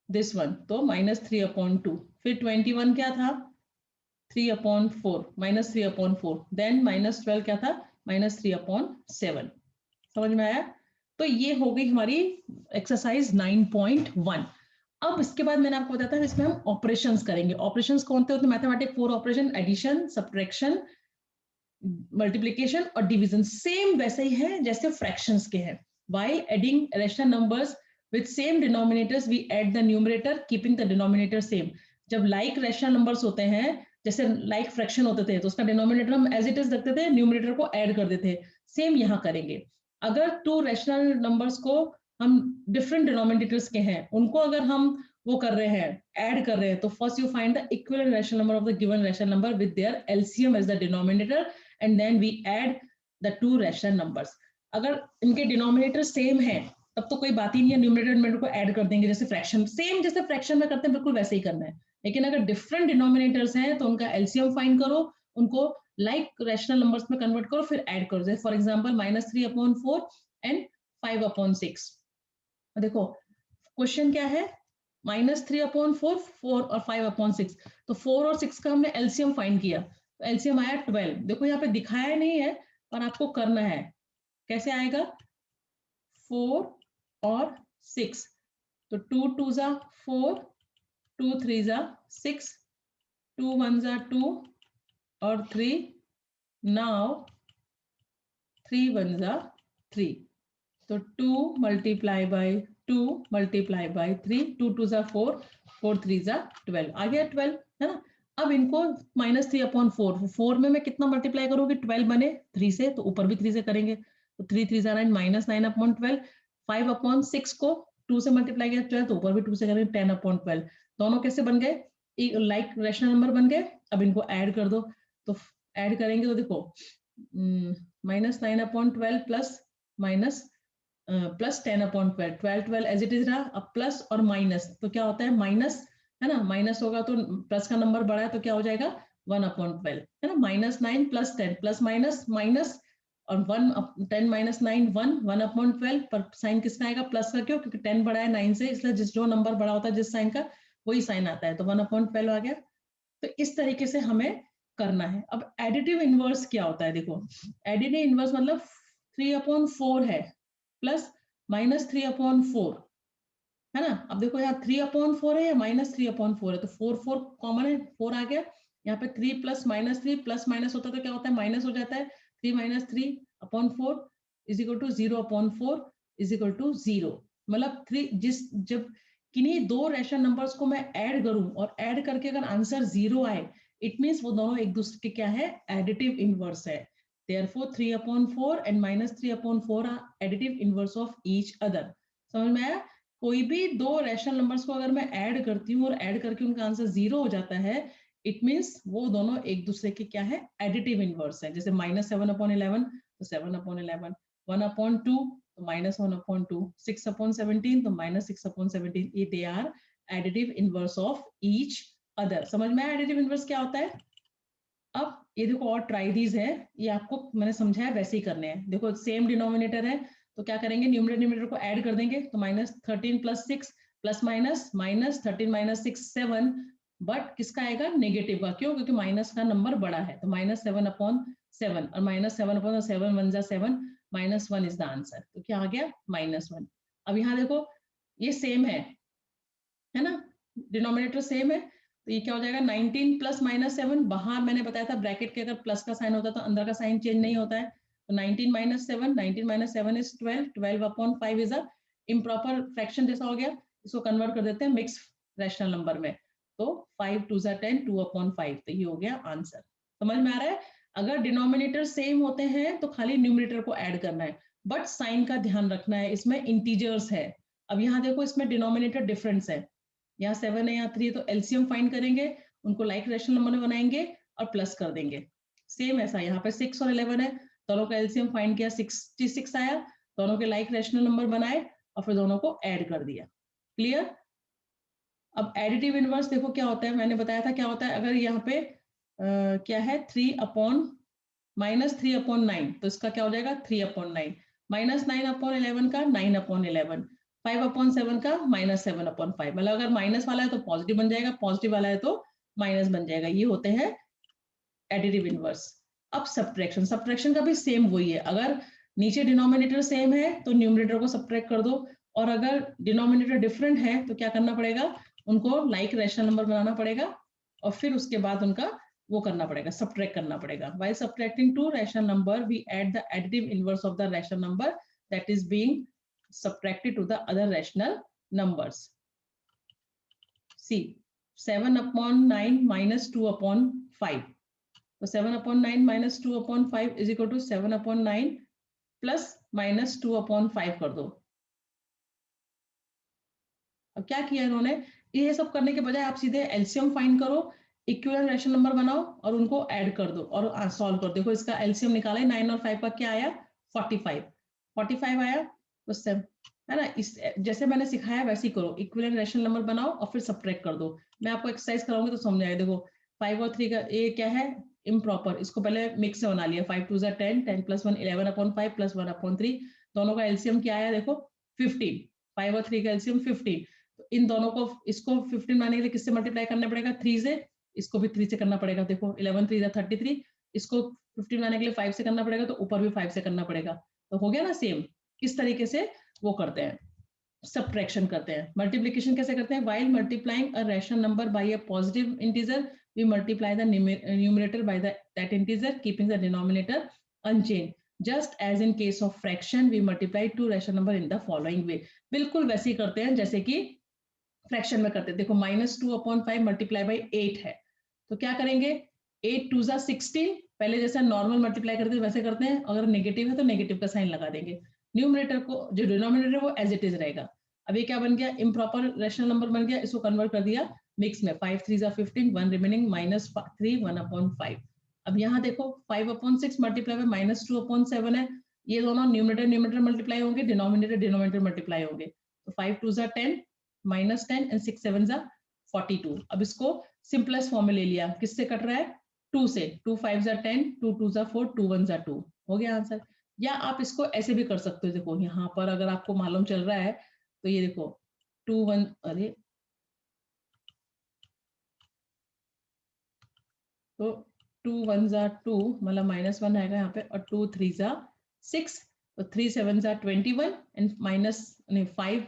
दिस वन, तो -3 अपॉन 2। फिर 21 क्या था? 3 अपॉन 4, -3 अपॉन 4। देन -12 क्या था? -3 अपॉन 7। समझ में आया? तो ये हो गई हमारी एक्सरसाइज 9.1। अब इसके बाद मैंने आपको बताया था इसमें हम ऑपरेशंस करेंगे। ऑपरेशंस कौन से होते हैं? Mathematic 4 operation, addition, subtraction, multiplication और डिवीजन। सेम वैसे ही है जैसे फ्रैक्शंस के हैं। While adding rational numbers with same denominators, we add the numerator keeping the denominator same. जब like rational numbers होते हैं, जैसे like fraction होते थे, तो उसका denominator हम as it is रखते थे, numerator को add कर देते। सेम यहाँ करेंगे। अगर two rational numbers को हम different denominators के हैं, उनको अगर हम वो कर रहे हैं, add कर रहे हैं, तो first you find the equivalent rational number of the given rational number with their LCM as the denominator, and then we add the two rational numbers. अगर इनके डिनोमिनेटर सेम है तब तो कोई बात ही नहीं है, न्यूमरेटर डिनोमिनेटर को ऐड कर देंगे, जैसे फ्रैक्शन, सेम जैसे फ्रैक्शन में करते हैं बिल्कुल वैसे ही करना है। लेकिन अगर डिफरेंट डिनोमिनेटर्स हैं तो उनका एलसीएम फाइंड करो, उनको लाइक रैशनल नंबर्स में कन्वर्ट करो, फिर ऐड करो। जैसे for example -3 upon 4 and 5 upon 6। देखो क्वेश्चन क्या है, -3 अपॉन 4, 4 और 5 अपॉन 6। तो 4 और 6 का हमने एलसीएम फाइंड किया, तो एलसीएम आया 12। देखो यहाँ पे दिखाया नहीं है पर आपको करना है। कैसे आएगा? 4 और 6, तो 2 2 जा 4, 2 3 जा 6, 2 1 जा 2 और 3, नाउ 3 1 जा 3। तो 2 मल्टीप्लाई बाय 2 मल्टीप्लाई बाय 3, 2 2 जा 4, 4 3 जा 12, आ गया 12, है ना। अब इनको -3 अपॉन 4, 4 में मैं कितना मल्टीप्लाई करूंगी 12 बने 3 से, तो ऊपर भी 3 से करेंगे, तो 3 3 जा 9, -9 अपॉन 12। 5 अपॉन 6 को 2 से मल्टीप्लाई किया 12, तो ऊपर भी 2 से करेंगे, 10 अपॉन 12। दोनों कैसे बन गए? लाइक रैशनल नंबर बन गए। अब इनको ऐड कर दो, तो ऐड करेंगे तो देखो -9 upon 12 plus minus plus 10 upon 12, 12 12 as it is रहा। अब प्लस और माइनस तो क्या होता है? माइनस, है ना। माइनस होगा तो प्लस का नंबर बड़ा है तो क्या हो जाएगा? 1 अपॉन 12, है ना। -9 प्लस 10 प्लस माइनस माइनस और 1 10 माइनस 9 1, 1 अपॉन 12। पर साइन किसका आएगा? प्लस का। क्यों? क्योंकि 10 बड़ा है 9 से, इसलिए जिस जो नंबर बड़ा होता है जिस साइन का वही साइन आता है, तो 1 अपॉन 12 आ गया। तो इस तरीके से हमें करना है। अब एडिटिव इनवर्स क्या होता है? देखो एडिटिव इनवर्स मतलब 3 अपॉन 4 है प्लस -3 अपॉन 4, है ना। अब देखो यहाँ 3 अपॉन 4 है या -3 अपॉन 4 है, तो 4 4 कॉमन है, 4 आ गया। यहाँ पे 3 प्लस -3 प्लस माइनस होता है तो क्या होता है? माइनस हो जाता है। 3 - 3 upon 4 is equal to 0 upon 4 is equal to 0। मतलब 3 जब किन्हीं दो रैशनल नंबर्स को मैं ऐड करूं और ऐड करके अगर आंसर 0 आए, इट मीन्स वो दोनों एक दूसरे के क्या है? एडिटिव इनवर्स है। Therefore 3 upon 4 and -3 upon 4 are additive inverse of each other। समझ में आया? कोई भी दो रैशनल नंबर्स को अगर मैं ऐड करती हूँ और ऐड करके उनका आंसर 0 हो जाता है, इट मीन्स वो दोनों एक दूसरे के क्या है, एडिटिव इनवर्स है। जैसे -7/11 तो 7/11, 1/2 तो -1/2, 6/17 तो -6/17, ये they are additive inverse of each other. समझ में आया एडिटिव इनवर्स क्या होता है? अब ये देखो और ट्राई दीज है, ये आपको मैंने समझाया वैसे ही करने हैं। देखो सेम डिनोमिनेटर है तो क्या करेंगे, न्यूमरेटर को ऐड कर देंगे, तो -13 + 6 प्लस माइनस -13 - 6 7, बट किसका आएगा, नेगेटिव का। क्यों? क्योंकि माइनस का नंबर बड़ा है, तो -7/7 और -7/7 1 = 7, -1 इज द आंसर। तो क्या आ गया, -1। अब यहाँ देखो ये सेम है ना, डिनोमिनेटर सेम है, तो ये क्या हो जाएगा, 19 + -7। बाहर मैंने बताया था ब्रैकेट के अगर प्लस का साइन होता है तो अंदर का साइन चेंज नहीं होता है। तो 19 - 7, 19 - 7 is 12, 12/5 is a improper fraction जैसा हो गया। इसको कन्वर्ट कर देते हैं मिक्स रैशनल नंबर में, तो 5 2 = 10, 2/5, तो ये हो गया आंसर। समझ में आ रहा है? अगर डिनोमिनेटर सेम होते हैं तो खाली न्यूमरेटर को ऐड करना है, बट साइन का ध्यान रखना है, इसमें इंटीजर्स है। अब यहाँ देखो इसमें डिनोमिनेटर डिफरेंस है, यहाँ 7 है, यहाँ 3 है, तो एलसीएम फाइंड करेंगे, उनको लाइक रैशनल नंबर में बनाएंगे और प्लस कर देंगे। सेम ऐसा यहाँ पे 6 और 11 है, दोनों का एलसीएम फाइंड किया, 66 आया, दोनों के लाइक रैशनल नंबर बनाए और फिर दोनों को ऐड कर दिया। क्लियर? अब एडिटिव इनवर्स देखो क्या होता है, मैंने बताया था क्या होता है। अगर यहाँ पे क्या है, 3/-3/9, तो इसका क्या हो जाएगा, 3/9, -9/11 का 9/11, 5/7 का -7/5। मतलब अगर माइनस वाला है तो पॉजिटिव बन जाएगा, पॉजिटिव वाला है तो माइनस बन जाएगा। ये होते हैं एडिटिव इनवर्स। अब सब्ट्रैक्शन, सब्ट्रैक्शन का भी सेम वही है। अगर नीचे डिनोमिनेटर सेम है तो न्यूमरेटर को सब्ट्रैक्ट कर दो, और अगर डिनोमिनेटर डिफरेंट है तो क्या करना पड़ेगा, उनको लाइक रैशनल नंबर बनाना पड़ेगा और फिर उसके बाद उनका वो करना पड़ेगा, सब्ट्रैक्ट करना पड़ेगा। While subtracting two rational number, we add the additive inverse of the rational number that is being subtracted to the other rational numbers. See, 7/9 minus 2/5. So 7/9 minus 2/5 is equal to 7/9 plus minus 2/5 कर दो। अब क्या किया इन्होंने, ये सब करने के बजाय आप सीधे एलसीएम फाइंड करो, इक्विवेलेंट रैशनल नंबर बनाओ और उनको ऐड कर दो और सॉल्व कर। देखो इसका एलसीएम निकाला है, 9 और 5 का क्या आया, 45 आया। तो है ना, इस जैसे मैंने सिखाया वैसे ही करो, इक्विवेलेंट रैशनल नंबर बनाओ और फिर सब्ट्रैक्ट कर दो। मैं आपको एक्सरसाइज कराऊंगी तो समझ आएगा। देखो 5 और 3 का ये क्या है, इम्प्रॉपर, इसको पहले मिक्स से बना लिया, 5 2 = 10, 10 + 1 11/5 + 1/3। दोनों का एलसीएम क्या आया, देखो 15, 5 और 3 का एलसीएम 15। तो इन दोनों को, इसको 15 बनाने के लिए किससे मल्टीप्लाई करना पड़ेगा, 3 से, इसको भी 3 से करना पड़ेगा। देखो 11 3 = 33, इसको 15 बनाने के लिए 5 से करना पड़ेगा, तो ऊपर भी 5 से करना पड़ेगा। तो हो गया ना सेम। इस तरीके से वो करते हैं, सब्ट्रैक्शन करते हैं। मल्टीप्लिकेशन कैसे करते हैं, while multiplying a rational number by a positive integer, we multiply the numerator by that integer, keeping the denominator unchanged. Just as in case of fraction, we multiply two rational number in the following way. बिल्कुल वैसे ही करते हैं जैसे कि fraction में करते हैं। देखो -2/5 मल्टीप्लाई बाई 8 है, तो क्या करेंगे, 8 2 = 16, पहले जैसे नॉर्मल मल्टीप्लाई करते हैं वैसे करते हैं। अगर नेगेटिव है तो नेगेटिव का साइन लगा देंगे। न्यूमरेटर को, जो डिनोमिनेटर वो एज इट इज रहेगा। अब ये क्या बन गया, इम्प्रॉपर रैशनल नंबर बन गया, इसको कन्वर्ट कर दिया मिक्स में, 5 3 = 15, 1 रिमेनिंग, -3 1/5। अब यहाँ देखो 5/6 मल्टीप्लाई बाई -2/7 है, ये दोनों न्यूमरेटर मल्टीप्लाई होंगे, डिनोमिनेटर मल्टीप्लाई होंगे। तो 5 2 = 10, -10 and 6 7 = 42। अब इसको सिंपलेस्ट फॉर्म में ले लिया, किससे कट रहा है, 2 से, 2 5 = 10, 2 2 = 4, 2 1 = 2, हो गया आंसर। या आप इसको ऐसे भी कर सकते हो। देखो यहाँ पर अगर आपको मालूम चल रहा है तो ये देखो 2 1, अरे तो 2 1 = 2, मतलब -1 आएगा यहाँ पे, और 2 3 = 6, तो 3 7 = 21 and -5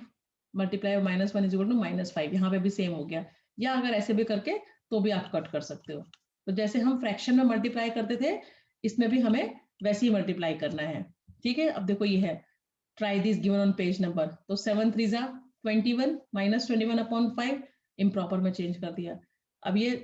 multiply -1 is equal to -5। यहाँ पे भी सेम हो गया। या अगर ऐसे भी करके तो भी आप कट कर सकते हो। तो जैसे हम फ्रैक्शन में मल्टीप्लाई करते थे, इसमें भी हमें वैसे ही मल्टीप्लाई करना है। ठीक है, अब देखो ये है, try this given on page number. तो 7 3 = 21, -21/5 इम्प्रॉपर में चेंज कर दिया। अब ये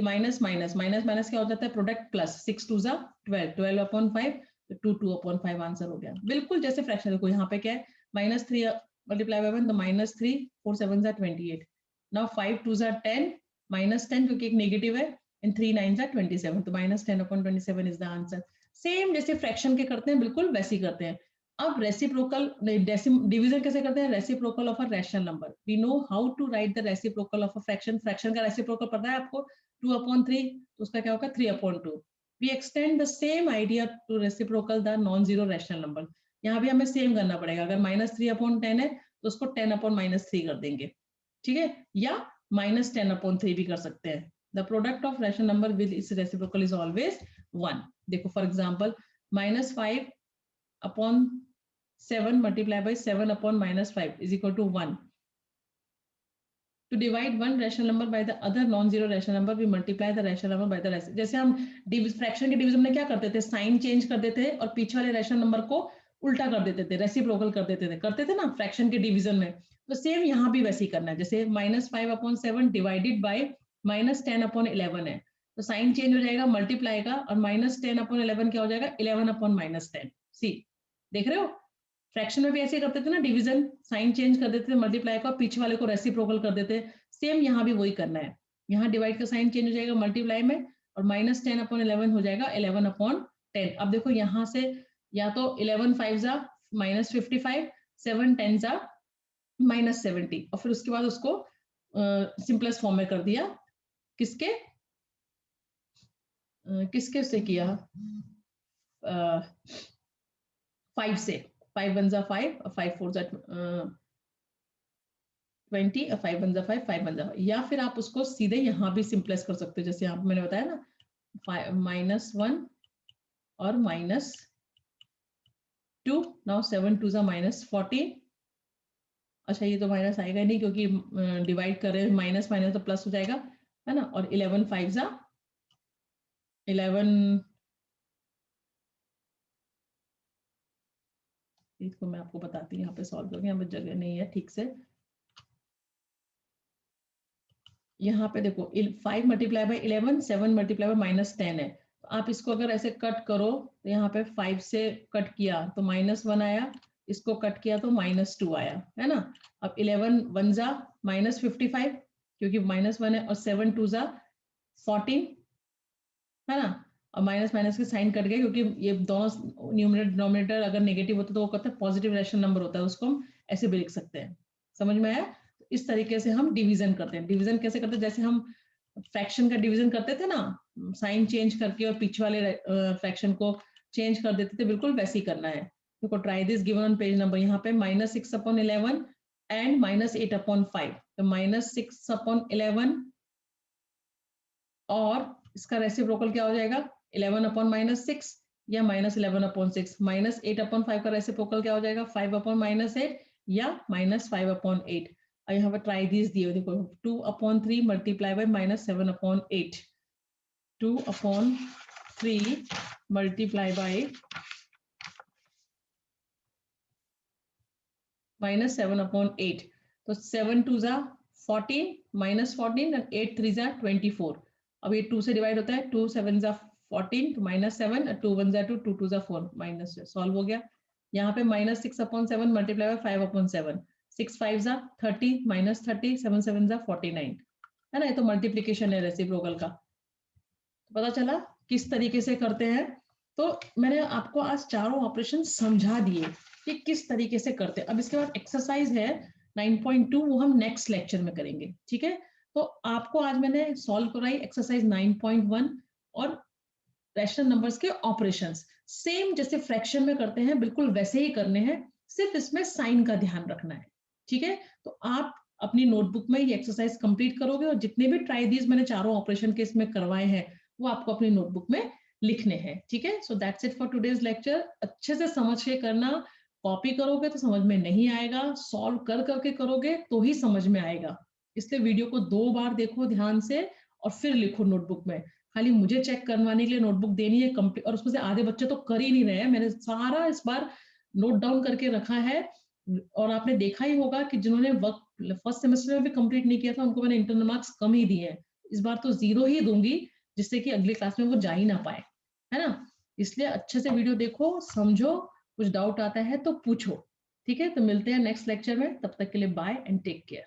माइनस माइनस माइनस माइनस क्या हो जाता है, प्रोडक्ट प्लस, 6 2 = 12, 12/5, तो 2 2/5 आंसर हो गया। बिल्कुल जैसे फ्रैक्शन। देखो यहाँ पे क्या है, -3 मल्टीप्लाई बाय 1, तो -3 4 7 = 28। नाउ 5 2 = 10, -10 क्योंकि एक नेगेटिव है, and 3 9s are 27, तो -10/27 is the answer. सेम जैसे फ्रैक्शन के करते हैं बिल्कुल वैसे ही करते हैं. अब रेसिप्रोकल डिवीजन कैसे करते हैं? Reciprocal of a rational number. We know how to write the reciprocal of a fraction. Fraction का रेसिप्रोकल पता है आपको? 2/3, तो उसका क्या होगा? 3/2. We extend the same idea to reciprocal the non zero rational number. यहाँ भी हमें सेम करना पड़ेगा. अगर -3/10 है तो उसको 10/-3 कर देंगे, ठीक है, या -10/3 भी कर सकते हैं. The product of rational number with its reciprocal is always 1. देखो for example -5/7 multiplied by 7/-5 is equal to 1. To divide one rational number by the other non-zero rational number, we multiply the rational number by the rational. जैसे हम fraction के division में क्या करते थे? Sign change कर देते थे और पीछे वाले रैशनल नंबर को उल्टा कर देते थे, रेसिप्रोकल कर देते थे ना फ्रैक्शन के डिवीजन में. तो सेम यहाँ भी वैसे ही करना है. जैसे -5/7 डिवाइडेड बाय -10/11 है, तो साइन चेंज हो जाएगा, मल्टीप्लाई का, और -10/11 क्या हो जाएगा? 11/10. सी देख रहे हो? फ्रैक्शन में भी ऐसे करते थे ना, डिवीजन, साइन चेंज कर देते थे, मल्टीप्लाई का, पीछे वाले को रेसिप्रोकल कर देते. सेम यहाँ भी वही करना है. यहाँ डिवाइड का साइन चेंज हो जाएगा मल्टीप्लाई में, और -10/11 हो जाएगा 11/10. अब देखो यहाँ से या तो 11 5s -55, 7 10s -70, और फिर उसके बाद उसको सिंपलेस्ट फॉर्म में कर दिया. किसके से किया? 5 से. 5 1s 5, 5 4s 20, 5 1s 5, 5 1s 5. या फिर आप उसको सीधे यहाँ भी सिंपलेस्ट कर सकते हो, जैसे यहाँ मैंने बताया ना, -1 और -2. Now 7 2s -14. अच्छा, ये तो माइनस आएगा नहीं क्योंकि डिवाइड कर रहे हैं, माइनस माइनस तो प्लस हो जाएगा, है ना. और 11 5s 11. इसको मैं आपको बताती हूँ, यहाँ पे सॉल्व करके, यहाँ पे जगह नहीं है ठीक से. यहाँ पे देखो 5 मल्टीप्लाई बाय 11, 7 मल्टीप्लाई बाय -10 है. तो आप इसको अगर ऐसे कट करो तो यहाँ पे 5 से कट किया तो -1 आया, इसको कट किया तो -2 आया, है ना. अब 11 1s -55 क्योंकि -1 है, और 7 2s 14, है ना. और माइनस माइनस के साइन कट गए क्योंकि ये दोनों न्यूमरेटर डिनोमिनेटर अगर नेगेटिव होता है तो वो कहते हैं पॉजिटिव रैशनल नंबर होता है, उसको हम ऐसे भी लिख सकते हैं. समझ में आया? इस तरीके से हम डिवीजन करते हैं. डिवीजन कैसे करते हैं? जैसे हम फ्रैक्शन का डिवीजन करते थे ना, साइन चेंज करके और पीछे वाले फ्रैक्शन को चेंज कर देते थे, बिल्कुल वैसे ही करना है. देखो try this given on page number. यहाँ पे -6/11 एंड -8/5. तो -6/11 और इसका रेसिप्रोकल क्या हो जाएगा? 11/-6 या -11/6. -8/5 का रेसिप्रोकल क्या हो जाएगा? 5/-8 या -5/8. यहाँ पर ट्राई दिस दिए, देखो 2/3 मल्टीप्लाई बाय -7/8. 2/3 multiply by -7/8. तो 7 2s 14, -14, and 8 3s 24. अब ये 2 से डिवाइड होता है, 2 7s 14, तो -7, 2 1s 2, 2 2s 4, माइनस सॉल्व हो गया. यहाँ पे -6/7 मल्टीप्लाई बाय 5/7. 6 5s 30, -30, 7 7s 49, है ना. ये तो मल्टीप्लीकेशन है रेसिप्रोकल का. पता चला किस तरीके से करते हैं. तो मैंने आपको आज चारों ऑपरेशन समझा दिए कि किस तरीके से करते हैं. अब इसके बाद एक्सरसाइज है 9.2, वो हम नेक्स्ट लेक्चर में करेंगे, ठीक है. तो आपको आज मैंने सॉल्व कराई एक्सरसाइज 9.1 और रैशनल नंबर्स के ऑपरेशंस. सेम जैसे फ्रैक्शन में करते हैं बिल्कुल वैसे ही करने हैं, सिर्फ इसमें साइन का ध्यान रखना है, ठीक है. तो आप अपनी नोटबुक में ये एक्सरसाइज कंप्लीट करोगे, और जितने भी ट्राई दीज मैंने चारों ऑपरेशन के इसमें करवाए हैं वो आपको अपनी नोटबुक में लिखने हैं, ठीक है. So that's it for today's lecture. अच्छे से समझ के करना. कॉपी करोगे तो समझ में नहीं आएगा, सॉल्व कर करके करोगे तो ही समझ में आएगा. इसलिए वीडियो को 2 बार देखो ध्यान से और फिर लिखो नोटबुक में. खाली मुझे चेक करवाने के लिए नोटबुक देनी है कंप्लीट, और उसमें से आधे बच्चे तो कर ही नहीं रहे हैं. मैंने सारा इस बार नोट डाउन करके रखा है, और आपने देखा ही होगा कि जिन्होंने वर्क फर्स्ट सेमेस्टर में भी कंप्लीट नहीं किया था उनको मैंने इंटरनल मार्क्स कम ही दिए हैं. इस बार तो 0 ही दूंगी, जिससे कि अगली क्लास में वो जा ही ना पाए, है ना. इसलिए अच्छे से वीडियो देखो, समझो, कुछ डाउट आता है तो पूछो, ठीक है. तो मिलते हैं नेक्स्ट लेक्चर में. तब तक के लिए बाय एंड टेक केयर.